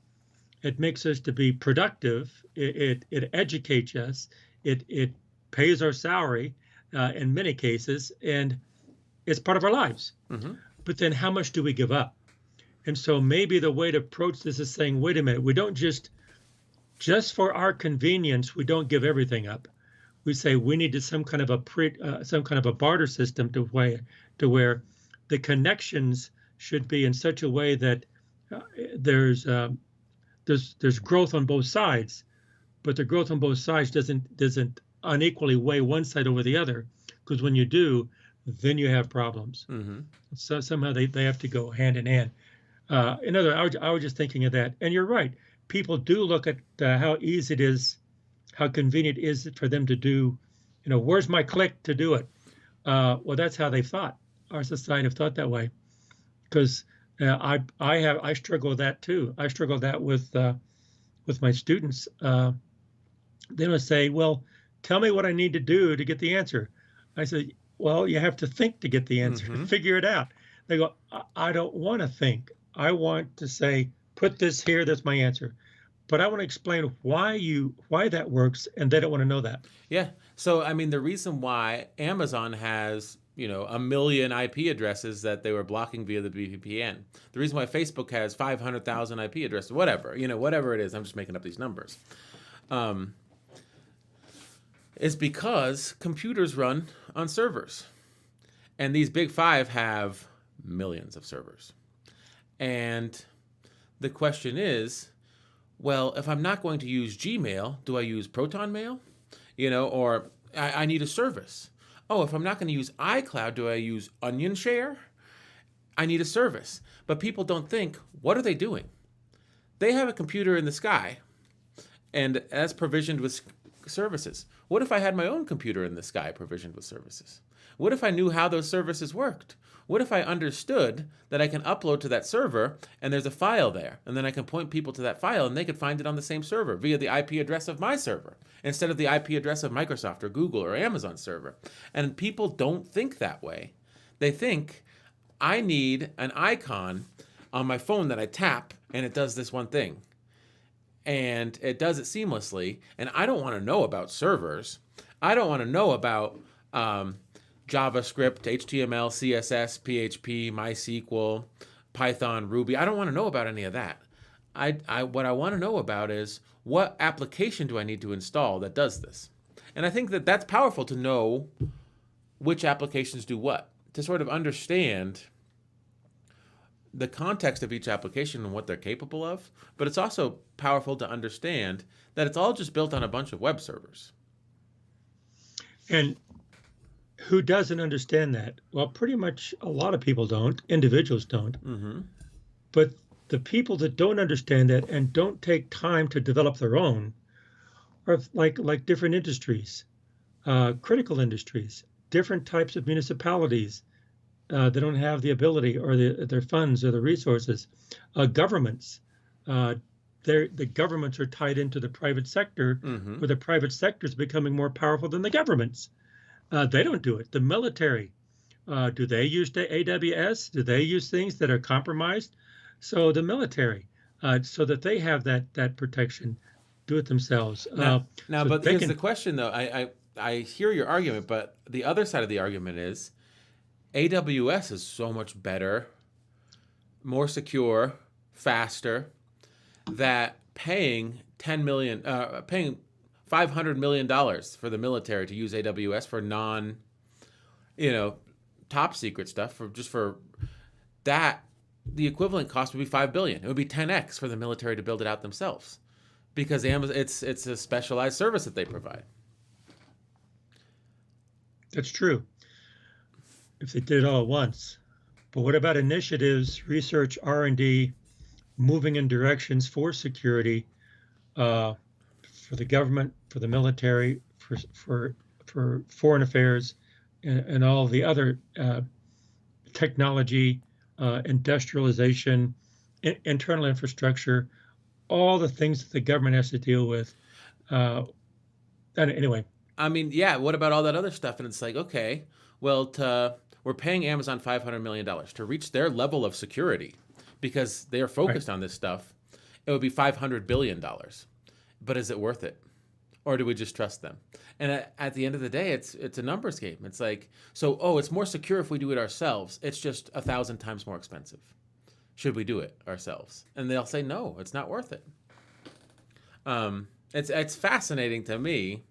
It makes us to be productive. It educates us. It pays our salary in many cases, and it's part of our lives. But then how much do we give up? And so maybe the way to approach this is saying, wait a minute, we don't just for our convenience, we don't give everything up. We say we need some kind of a barter system to where the connections should be in such a way that there's growth on both sides, but the growth on both sides doesn't unequally weigh one side over the other, because when you do, then you have problems. So somehow they have to go hand in hand. I was just thinking of that, and you're right. People do look at how easy it is, how convenient it is for them to do. Where's my click to do it? Well, that's how they've thought. Our society have thought that way, because I struggle with that too. I struggle with that with my students. They would say, "Well, tell me what I need to do to get the answer." I said, "Well, you have to think to get the answer. Figure it out." They go, "I don't want to think. I want to say, put this here. That's my answer." But I want to explain why that works, and they don't want to know that.
Yeah. So, I mean, the reason why Amazon has, 1 million IP addresses that they were blocking via the VPN. The reason why Facebook has 500,000 IP addresses, whatever it is, I'm just making up these numbers, is because computers run on servers. And these big five have millions of servers. And the question is, well, if I'm not going to use Gmail, do I use Proton Mail? Or I need a service. Oh, if I'm not going to use iCloud, do I use Onion Share? I need a service. But people don't think, what are they doing? They have a computer in the sky, and that's provisioned with services. What if I had my own computer in the sky provisioned with services? What if I knew how those services worked? What if I understood that I can upload to that server and there's a file there, and then I can point people to that file and they could find it on the same server via the IP address of my server instead of the IP address of Microsoft or Google or Amazon server? And people don't think that way. They think, I need an icon on my phone that I tap and it does this one thing. And it does it seamlessly. And I don't want to know about servers. I don't want to know about JavaScript, HTML, CSS, PHP, MySQL, Python, Ruby. I don't want to know about any of that. What I want to know about is, what application do I need to install that does this? And I think that that's powerful to know which applications do what, to sort of understand the context of each application and what they're capable of. But it's also powerful to understand that it's all just built on a bunch of web servers.
And Who doesn't understand that? Well, pretty much a lot of people don't. Individuals don't.
Mm-hmm.
But the people that don't understand that and don't take time to develop their own are like different industries, critical industries, different types of municipalities. They don't have the ability or their funds or the resources. Governments, uh, the governments are tied into the private sector,
Mm-hmm.
where the private sector is becoming more powerful than the governments. They don't do it. The military, do they use the AWS? Do they use things that are compromised? So the military, so that they have that protection, do it themselves.
Now,
So
but
they
here's the
can.
question, though. I hear your argument, but the other side of the argument is AWS is so much better, more secure, faster. That paying $500 million for the military to use AWS for non, you know, top secret stuff for that, the equivalent cost would be 5 billion. It would be 10x for the military to build it out themselves, because Amazon, it's a specialized service that they provide.
That's true if they did it all at once. But what about initiatives, research, R&D, moving in directions for security, uh, for the government, for the military, for foreign affairs, and all the other technology, industrialization, internal infrastructure, all the things that the government has to deal with. Uh, and anyway,
I mean, yeah. What about all that other stuff? And it's like, okay, well, we're paying Amazon $500 million to reach their level of security, because they are
right.
focused on this stuff. It would be $500 billion, but is it worth it, or do we just trust them? And at the end of the day, it's a numbers game. It's like, so, oh, it's more secure if we do it ourselves. It's just 1,000 times more expensive. Should we do it ourselves? And they'll say, no, it's not worth it. It's fascinating to me,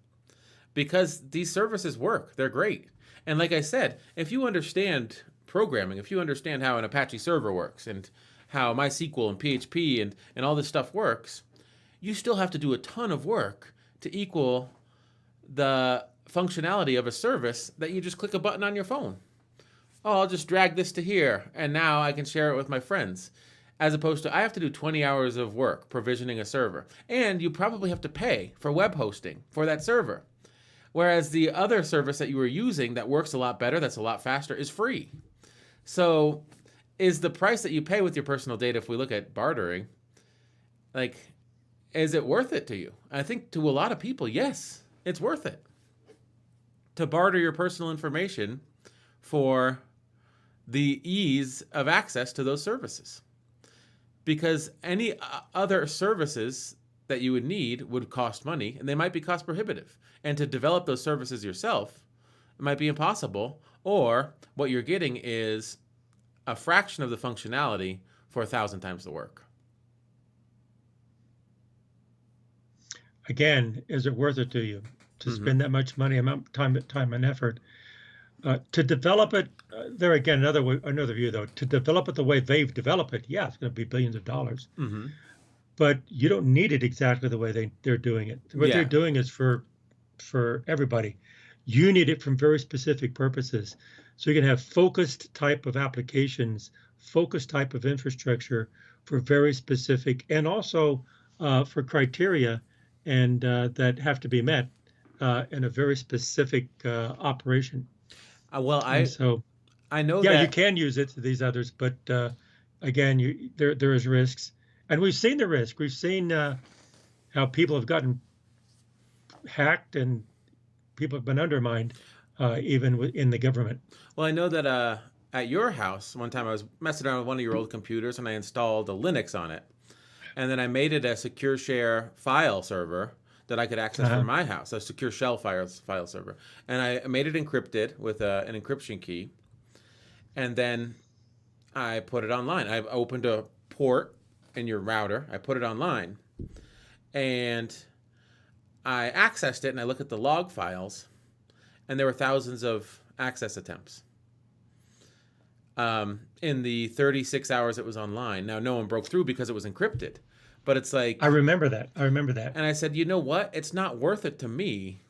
because these services work. They're great. And like I said, if you understand programming, if you understand how an Apache server works, and how MySQL and PHP and all this stuff works, you still have to do a ton of work to equal the functionality of a service that you just click a button on your phone. Oh, I'll just drag this to here, and now I can share it with my friends. As opposed to, I have to do 20 hours of work provisioning a server. And you probably have to pay for web hosting for that server. Whereas the other service that you were using that works a lot better, that's a lot faster, is free. So is the price that you pay with your personal data, if we look at bartering, like, is it worth it to you? I think to a lot of people, yes, it's worth it to barter your personal information for the ease of access to those services. Because any other services that you would need would cost money, and they might be cost prohibitive. And to develop those services yourself, it might be impossible, or what you're getting is a fraction of the functionality for 1,000 times the work.
Again, is it worth it to you to spend that much money, time, and effort to develop it? There again, another view though. To develop it the way they've developed it, yeah, it's going to be billions of dollars.
Mm-hmm.
But you don't need it exactly the way they're doing it. What they're
Yeah.
doing is for everybody. You need it from very specific purposes. So you can have focused type of applications, focused type of infrastructure for very specific, and also for criteria and that have to be met in a very specific operation.
Well,
And so,
I know
yeah, you
that.
can use it to these others, but again, there is risks, and we've seen the risk. We've seen how people have gotten hacked and people have been undermined, even in the government.
Well, I know that at your house one time I was messing around with one of your old computers, and I installed a Linux on it, and then I made it a secure share file server that I could access from
Uh-huh.
my house, a secure shell file server, and I made it encrypted with an encryption key, and then I put it online. I opened a port in your router, I put it online, and I accessed it, and I looked at the log files, and there were thousands of access attempts in the 36 hours it was online. Now, no one broke through because it was encrypted, but it's like,
I remember that.
and I said, you know what? It's not worth it to me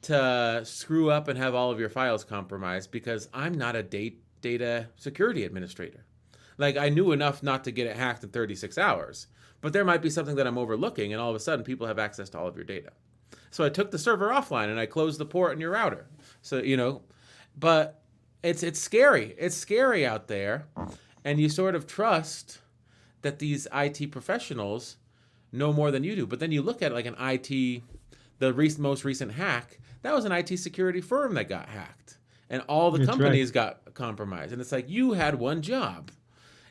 to screw up and have all of your files compromised because I'm not a data security administrator. Like, I knew enough not to get it hacked in 36 hours, but there might be something that I'm overlooking, and all of a sudden people have access to all of your data. So I took the server offline and I closed the port in your router. So, but it's scary. It's scary out there, and you sort of trust that these IT professionals know more than you do. But then you look at like an IT, most recent hack, that was an IT security firm that got hacked, and all the companies got compromised. And it's like, you had one job.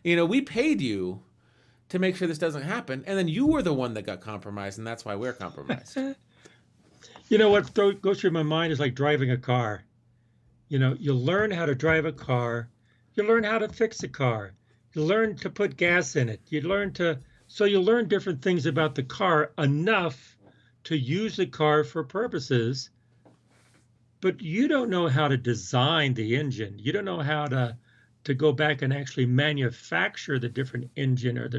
We paid you to make sure this doesn't happen, and then you were the one that got compromised, and that's why we're compromised.
What goes through my mind is like driving a car. You learn how to drive a car. You learn how to fix a car. You learn to put gas in it. You learn different things about the car enough to use the car for purposes, but you don't know how to design the engine. You don't know how to go back and actually manufacture the different engine or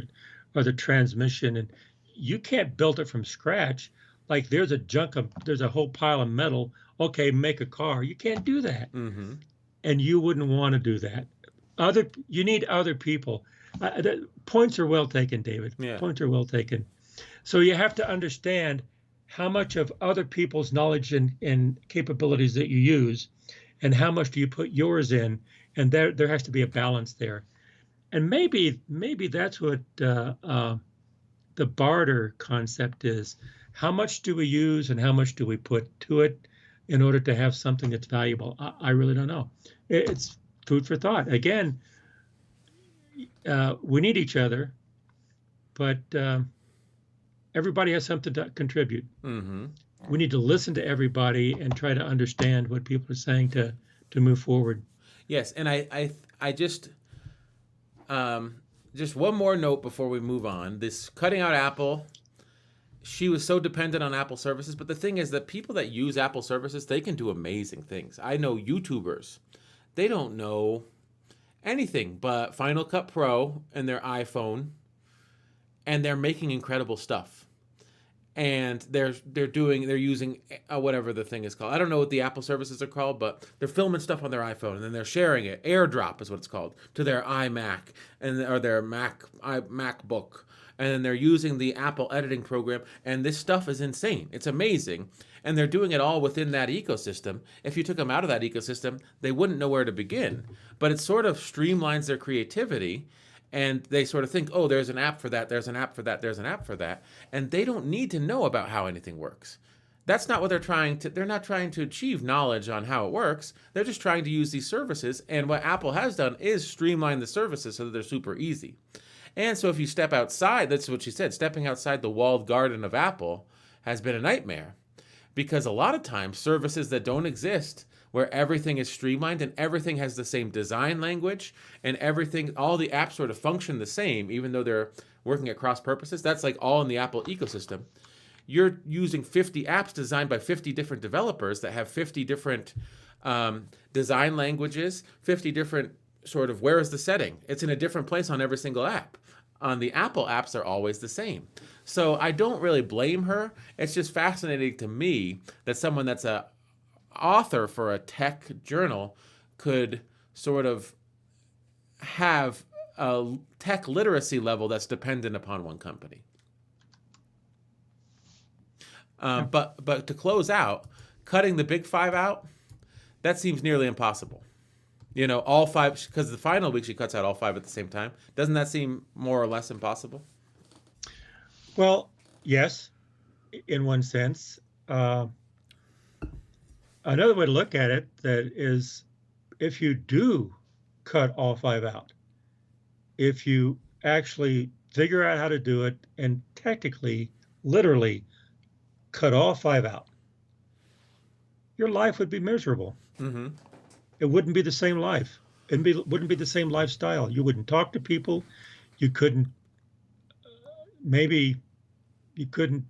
the transmission, and you can't build it from scratch. Like there's a whole pile of metal. Okay, make a car. You can't do that, and you wouldn't want to do that. You need other people. The points are well taken, David.
Yeah.
Points are well taken. So you have to understand how much of other people's knowledge and capabilities that you use, and how much do you put yours in, and there has to be a balance there. And maybe that's what the barter concept is. How much do we use and how much do we put to it in order to have something that's valuable? I really don't know. It's food for thought. Again, we need each other, but everybody has something to contribute. We need to listen to everybody and try to understand what people are saying to move forward.
Yes, and I just one more note before we move on. This cutting out Apple, she was so dependent on Apple services, but the thing is that people that use Apple services, they can do amazing things. I know YouTubers, they don't know anything but Final Cut Pro and their iPhone, and they're making incredible stuff. And they're using whatever the thing is called. I don't know what the Apple services are called, but they're filming stuff on their iPhone and then they're sharing it. AirDrop is what it's called, to their iMac or their MacBook. And then they're using the Apple editing program, and this stuff is insane. It's amazing. And they're doing it all within that ecosystem. If you took them out of that ecosystem, they wouldn't know where to begin. But it sort of streamlines their creativity. And they sort of think, oh, there's an app for that, there's an app for that, there's an app for that. And they don't need to know about how anything works. That's not what they're not trying to achieve knowledge on how it works. They're just trying to use these services. And what Apple has done is streamline the services so that they're super easy. And so if you step outside, that's what she said, stepping outside the walled garden of Apple has been a nightmare. Because a lot of times, services that don't exist, where everything is streamlined and everything has the same design language and all the apps sort of function the same, even though they're working at cross purposes. That's like all in the Apple ecosystem. You're using 50 apps designed by 50 different developers that have 50 different design languages, 50 different sort of, where is the setting? It's in a different place on every single app. On the Apple apps, they're always the same. So I don't really blame her. It's just fascinating to me that someone that's a author for a tech journal could sort of have a tech literacy level that's dependent upon one company. But to close out, cutting the big five out, that seems nearly impossible. All five, because the final week she cuts out all five at the same time. Doesn't that seem more or less impossible?
Well, yes, in one sense. Another way to look at it that is, if you do cut all five out, if you actually figure out how to do it and technically, literally cut all five out, your life would be miserable. It wouldn't be the same life. It wouldn't be the same lifestyle. You wouldn't talk to people. You couldn't, maybe you couldn't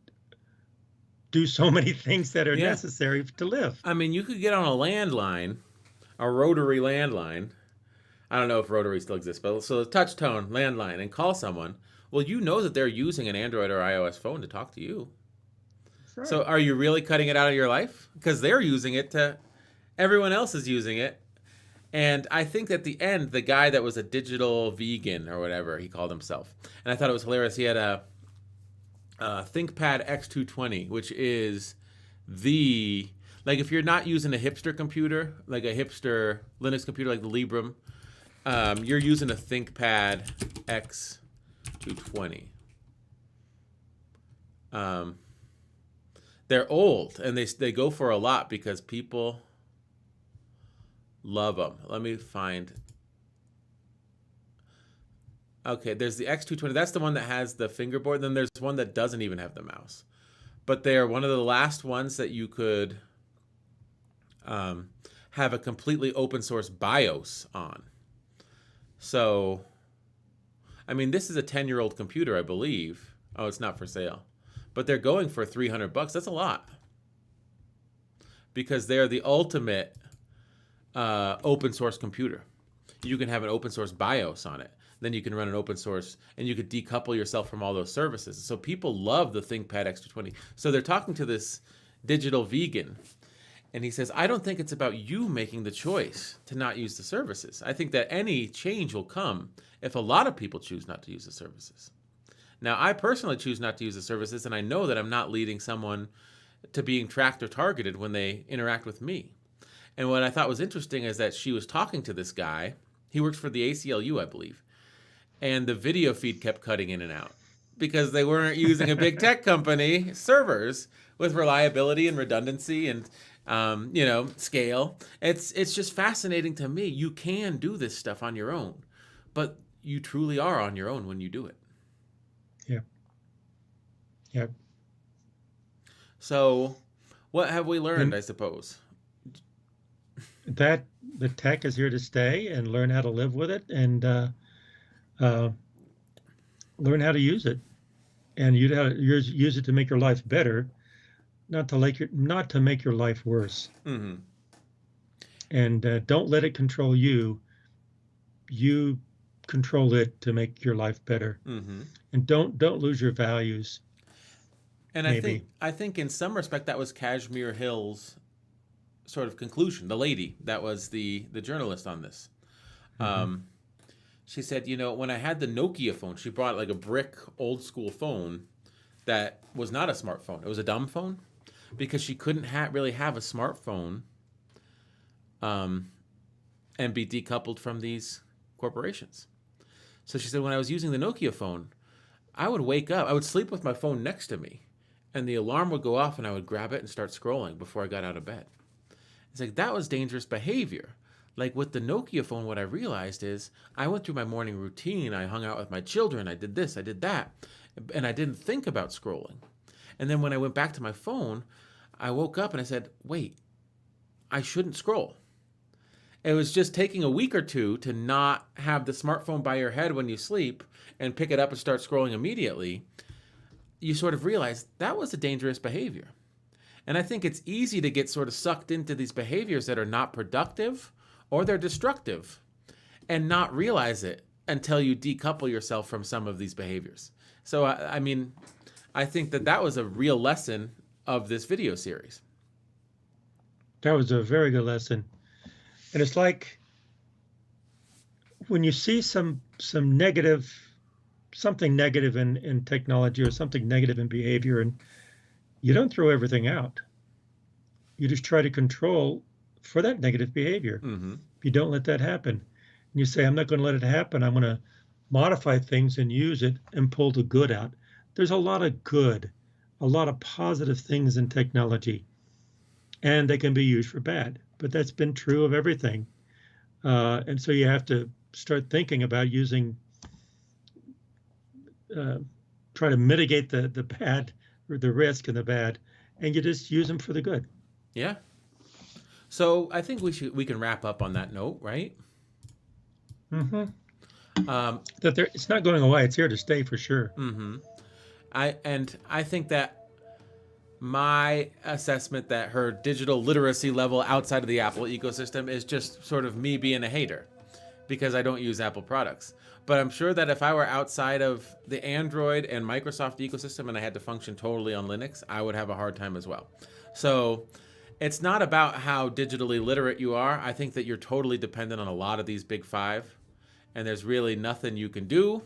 do so many things that are necessary to live.
I mean, you could get on a landline, a rotary landline. I don't know if rotary still exists, but so a touch tone landline and call someone. Well, you know that they're using an Android or iOS phone to talk to you.
right.
So are you really cutting it out of your life? Because they're using it to, everyone else is using it. And I think at the end, the guy that was a digital vegan or whatever he called himself, and I thought it was hilarious. He had a ThinkPad X220, which is the, like, if you're not using a hipster computer, like a hipster Linux computer like the Librem, you're using a ThinkPad X220. They're old and they go for a lot because people love them. Let me find. Okay, there's the X220. That's the one that has the fingerboard. Then there's one that doesn't even have the mouse. But they're one of the last ones that you could have a completely open source BIOS on. So, I mean, this is a 10-year-old computer, I believe. Oh, it's not for sale. But they're going for $300. That's a lot. Because they're the ultimate open source computer. You can have an open source BIOS on it. Then you can run an open source, and you could decouple yourself from all those services. So people love the ThinkPad X220. So they're talking to this digital vegan, and he says, I don't think it's about you making the choice to not use the services. I think that any change will come if a lot of people choose not to use the services. Now, I personally choose not to use the services, and I know that I'm not leading someone to being tracked or targeted when they interact with me. And what I thought was interesting is that she was talking to this guy. He works for the ACLU, I believe. And the video feed kept cutting in and out because they weren't using a big tech company servers with reliability and redundancy and scale. It's just fascinating to me. You can do this stuff on your own, but you truly are on your own when you do it.
Yeah. Yeah.
So, what have we learned? I suppose
that the tech is here to stay, and learn how to live with it, and learn how to use it, and use it to make your life better, not to make your life worse.
Mm-hmm.
And don't let it control you. You control it to make your life better.
Mm-hmm.
And don't lose your values.
And I think in some respect that was Kashmir Hill's sort of conclusion. The lady that was the journalist on this. Mm-hmm. She said, when I had the Nokia phone, she brought like a brick old school phone that was not a smartphone. It was a dumb phone because she couldn't really have a smartphone and be decoupled from these corporations. So she said, when I was using the Nokia phone, I would wake up, I would sleep with my phone next to me, and the alarm would go off and I would grab it and start scrolling before I got out of bed. It's like, that was dangerous behavior. Like with the Nokia phone, what I realized is I went through my morning routine. I hung out with my children. I did this, I did that. And I didn't think about scrolling. And then when I went back to my phone, I woke up and I said, wait, I shouldn't scroll. It was just taking a week or two to not have the smartphone by your head when you sleep and pick it up and start scrolling immediately. You sort of realize that was a dangerous behavior. And I think it's easy to get sort of sucked into these behaviors that are not productive or they're destructive and not realize it until you decouple yourself from some of these behaviors. So, I mean, I think that was a real lesson of this video series.
That was a very good lesson. And it's like when you see something negative in technology or something negative in behavior, and you don't throw everything out. You just try to control for that negative behavior.
Mm-hmm.
You don't let that happen. And you say, I'm not going to let it happen. I'm going to modify things and use it and pull the good out. There's a lot of good, a lot of positive things in technology, and they can be used for bad. But that's been true of everything. And so you have to start thinking about using, try to mitigate the bad, or the risk and the bad, and you just use them for the good.
Yeah. So I think we can wrap up on that note, right?
Mm-hmm. It's not going away. It's here to stay for sure.
Mm-hmm. I think that my assessment that her digital literacy level outside of the Apple ecosystem is just sort of me being a hater, because I don't use Apple products. But I'm sure that if I were outside of the Android and Microsoft ecosystem and I had to function totally on Linux, I would have a hard time as well. So it's not about how digitally literate you are. I think that you're totally dependent on a lot of these big five, and there's really nothing you can do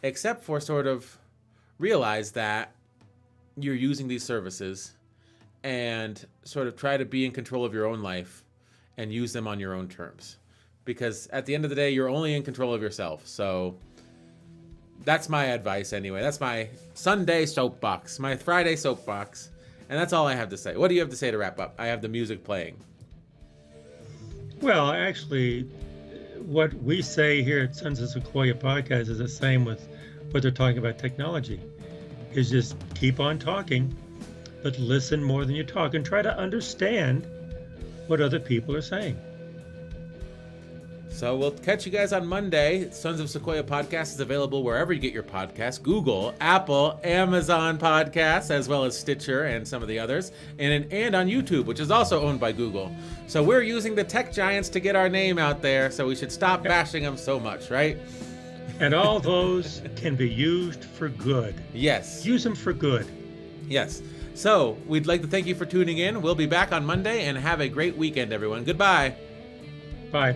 except for sort of realize that you're using these services and sort of try to be in control of your own life and use them on your own terms. Because at the end of the day, you're only in control of yourself. So that's my advice anyway. That's my Sunday soapbox, my Friday soapbox. And that's all I have to say. What do you have to say to wrap up? I have the music playing.
Well, actually, what we say here at Sons of Sequoia podcast is the same with what they're talking about technology. Is just keep on talking, but listen more than you talk and try to understand what other people are saying.
So we'll catch you guys on Monday. Sons of Sequoia podcast is available wherever you get your podcasts: Google, Apple, Amazon podcasts, as well as Stitcher and some of the others, and on YouTube, which is also owned by Google. So we're using the tech giants to get our name out there, so we should stop bashing them so much, right?
And all those can be used for good.
Yes.
Use them for good.
Yes. So we'd like to thank you for tuning in. We'll be back on Monday, and have a great weekend, everyone. Goodbye.
Bye.